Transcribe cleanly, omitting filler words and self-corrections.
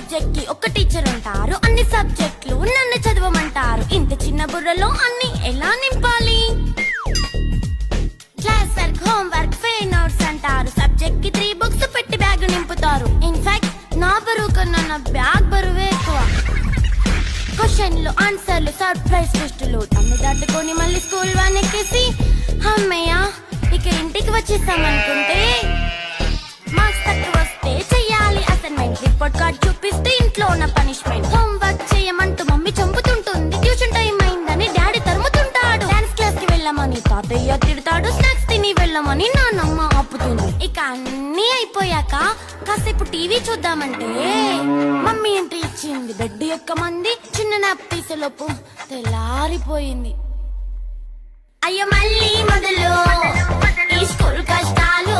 Subject కి ఒక teacher ఉంటారు, అన్ని సబ్జెక్టులు నన్ను చదవమంటారు. ఇంత చిన్న బుర్రలో అన్ని ఎలా నింపాలి? Class work, home work, fair notes అంటారు. సబ్జెక్ట్ కి 3 బుక్స్ పెట్టి బ్యాగ్ నింపుతారు. ఇన్ఫాక్ట్ నా బరువు కన్నా నా బ్యాగ్ బరువే ఎక్కువ. క్వశ్చన్లు, ఆన్సర్లు, సర్ప్రైజ్ టెస్టులు తమ్మి దాటుకొని మళ్ళీ స్కూల్ వాన్ ఎక్కేసి అమ్మయ్య ఇక ఇంటికి వచ్చేసామనుకుంటే మార్క్స్ తక్కువ వస్తే చెయ్యాలి అసైన్మెంట్. రిపోర్ట్ కార్డ్ చూపిస్తే ఇంట్లో ఉన్న పనిష్మెంట్. హోమ్ వర్క్ చేయమంటూ మమ్మీ చంపుతుంటుంది. ట్యూషన్ టైం అయిందని డాడీ తరుముతుంటాడు. డాన్స్ క్లాస్ కి వెళ్ళమని తాతయ్య తిడతాడు. స్నాక్స్ తిని వెళ్ళమని నాన్నమ్మ ఆపుతుంది. ఇక అన్నీ అయిపోయాక కాసేపు టీవీ చూద్దామంటే మమ్మీ ఎంట్రీ ఇచ్చింది. బెడ్ యొక్క మంది చిన్న నాప్ తీసేలోపు తెల్లారిపోయింది. అయ్యో మళ్ళీ మొదలు ఈ స్కూల్ కష్టాలు.